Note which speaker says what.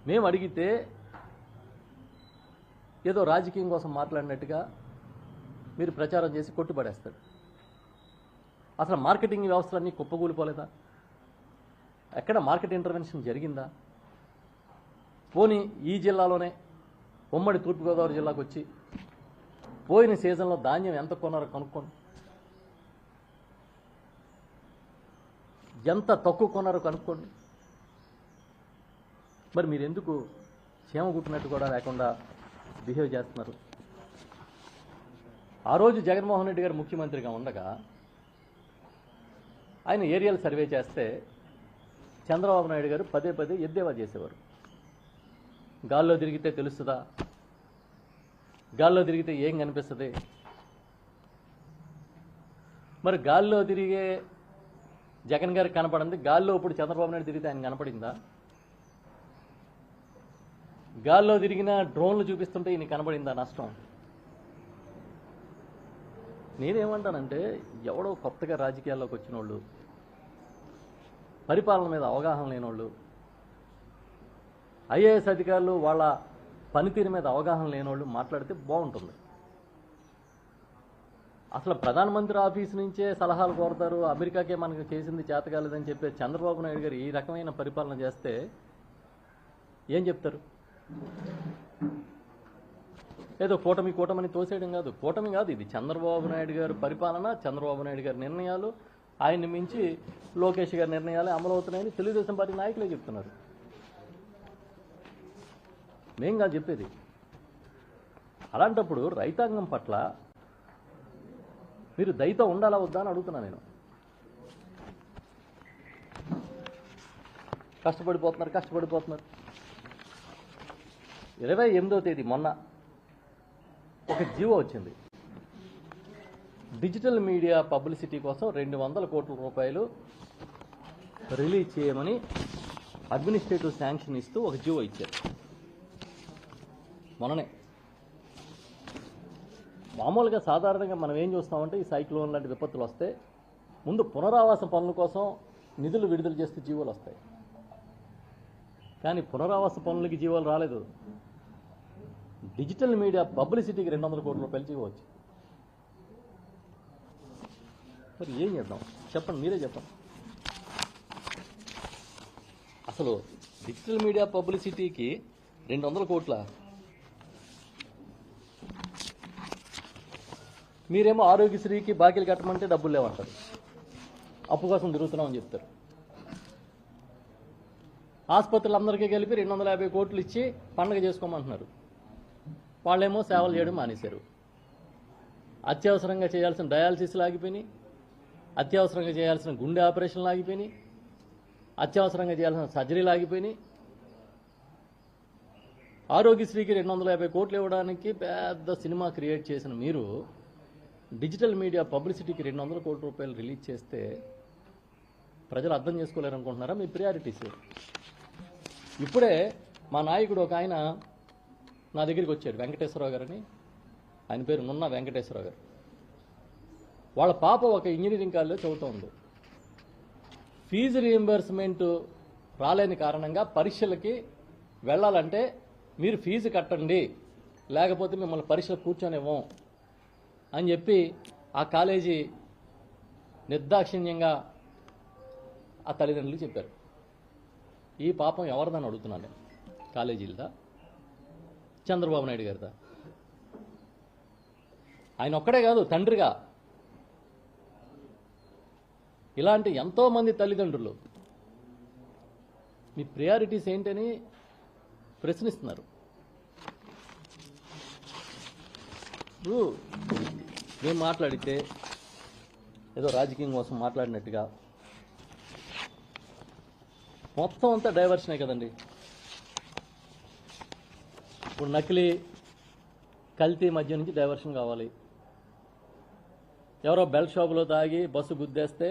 Speaker 1: మేము అడిగితే ఏదో రాజకీయం కోసం మాట్లాడినట్టుగా మీరు ప్రచారం చేసి కొట్టుపడేస్తాడు. అసలు మార్కెటింగ్ వ్యవస్థలన్నీ కుప్పకూలిపోలేదా? ఎక్కడ మార్కెట్ ఇంటర్వెన్షన్ జరిగిందా? పోనీ ఈ జిల్లాలోనే ఉమ్మడి తూర్పుగోదావరి జిల్లాకు వచ్చి పోయిన సీజన్లో ధాన్యం ఎంత కొన్నారో కనుక్కోండి, ఎంత తక్కువ కొన్నారో కనుక్కోండి. మరి మీరు ఎందుకు చీమ కుట్టినట్టు కూడా లేకుండా బిహేవ్ చేస్తున్నారు? ఆ రోజు జగన్మోహన్ రెడ్డి గారు ముఖ్యమంత్రిగా ఉండగా ఆయన ఏరియల్ సర్వే చేస్తే చంద్రబాబు నాయుడు గారు పదే పదే ఎద్దేవా చేసేవారు. గాల్లో తిరిగితే తెలుస్తుందా? గాల్లో తిరిగితే ఏం కనిపిస్తుంది? మరి గాల్లో తిరిగే జగన్ గారికి కనపడింది, గాల్లో ఇప్పుడు చంద్రబాబు నాయుడు తిరిగితే ఆయన కనపడిందా? గాల్లో తిరిగిన డ్రోన్లు చూపిస్తుంటే ఈయన కనబడిందా నష్టం? నేనేమంటానంటే, ఎవడో కొత్తగా రాజకీయాల్లోకి వచ్చిన వాళ్ళు, పరిపాలన మీద అవగాహన లేనోళ్ళు, ఐఏఎస్ అధికారులు వాళ్ళ పనితీరు మీద అవగాహన లేనోళ్ళు మాట్లాడితే బాగుంటుంది. అసలు ప్రధానమంత్రి ఆఫీస్ నుంచే సలహాలు కోరతారు, అమెరికాకే మనకు చేసింది చేతకాలేదని చెప్పే చంద్రబాబు నాయుడు గారు ఈ రకమైన పరిపాలన చేస్తే ఏం చెప్తారు? ఏదో కూటమిని తోసేయడం కాదు, కూటమి కాదు, ఇది చంద్రబాబు నాయుడు గారు పరిపాలన, చంద్రబాబు నాయుడు గారి నిర్ణయాలు, ఆయన్ని మించి లోకేష్ గారి నిర్ణయాలు అమలు అవుతున్నాయని తెలుగుదేశం పార్టీ నాయకులే చెప్తున్నారు. మేం కాదు చెప్పేది. అలాంటప్పుడు రైతాంగం పట్ల మీరు దయతో ఉండాలా వద్దా అని అడుగుతున్నా నేను. కష్టపడిపోతున్నారు. 28వ తేదీ మొన్న ఒక జీవో వచ్చింది. డిజిటల్ మీడియా పబ్లిసిటీ కోసం 200 కోట్ల రూపాయలు రిలీజ్ చేయమని అడ్మినిస్ట్రేటివ్ శాంక్షన్ ఇస్తూ ఒక జీవో ఇచ్చారు మొన్ననే. మామూలుగా సాధారణంగా మనం ఏం చూస్తామంటే, ఈ సైక్లోన్ లాంటి విపత్తులు వస్తే ముందు పునరావాస పనుల కోసం నిధులు విడుదల చేస్తూ జీవోలు వస్తాయి. కానీ పునరావాస పనులకి జీవోలు రాలేదు. డిజిటల్ మీడియా పబ్లిసిటీకి 200 కోట్ల రూపాయలు జీవో వచ్చి. మరి ఏం చేద్దాం చెప్పండి, మీరే చెప్పండి. అసలు డిజిటల్ మీడియా పబ్లిసిటీకి 200 కోట్ల, మీరేమో ఆరోగ్యశ్రీకి బాకీలు కట్టమంటే డబ్బులు లేవంటారు, అప్పు కోసం తిరుగుతున్నామని చెప్తారు. ఆసుపత్రులందరికీ కలిపి 250 కోట్లు ఇచ్చి పండగ చేసుకోమంటున్నారు. వాళ్ళేమో సేవలు చేయడం మానేశారు. అత్యవసరంగా చేయాల్సిన డయాలసిస్లు ఆగిపోయినాయి, అత్యవసరంగా చేయాల్సిన గుండె ఆపరేషన్లు ఆగిపోయినాయి, అత్యవసరంగా చేయాల్సిన సర్జరీలు ఆగిపోయినాయి. ఆరోగ్యశ్రీకి 250 కోట్లు ఇవ్వడానికి పెద్ద సినిమా క్రియేట్ చేసిన మీరు డిజిటల్ మీడియా పబ్లిసిటీకి 200 కోట్ల రూపాయలు రిలీజ్ చేస్తే ప్రజలు అర్థం చేసుకోలేరనుకుంటున్నారా మీ ప్రియారిటీస్? ఇప్పుడే మా నాయకుడు ఒక ఆయన నా దగ్గరికి వచ్చారు, వెంకటేశ్వరరావు గారని, ఆయన పేరు నున్న వెంకటేశ్వరరావు గారు. వాళ్ళ పాప ఒక ఇంజనీరింగ్ కాలేజీలో చదువుతోంది. ఫీజు రీయింబర్స్మెంట్ రాలేని కారణంగా పరీక్షలకి వెళ్ళాలంటే మీరు ఫీజు కట్టండి, లేకపోతే మిమ్మల్ని పరీక్షలు కూర్చొనివ్వం అని చెప్పి ఆ కాలేజీ నిర్దాక్షిణ్యంగా ఆ తల్లిదండ్రులు చెప్పారు. ఈ పాపం ఎవరిదని అడుగుతున్నాను నేను. కాలేజీలదా, చంద్రబాబు నాయుడు గారిదా? ఆయన ఒక్కడే కాదు, తండ్రిగా ఇలాంటి ఎంతోమంది తల్లిదండ్రులు మీ ప్రియారిటీస్ ఏంటని ప్రశ్నిస్తున్నారు. ఇప్పుడు మేము మాట్లాడితే ఏదో రాజకీయం కోసం మాట్లాడినట్టుగా మొత్తం అంతా డైవర్షనే కదండి. ఇప్పుడు నకిలీ కల్తీ మధ్య నుంచి డైవర్షన్ కావాలి. ఎవరో బెల్ట్ షాపులో తాగి బస్సు గుద్దేస్తే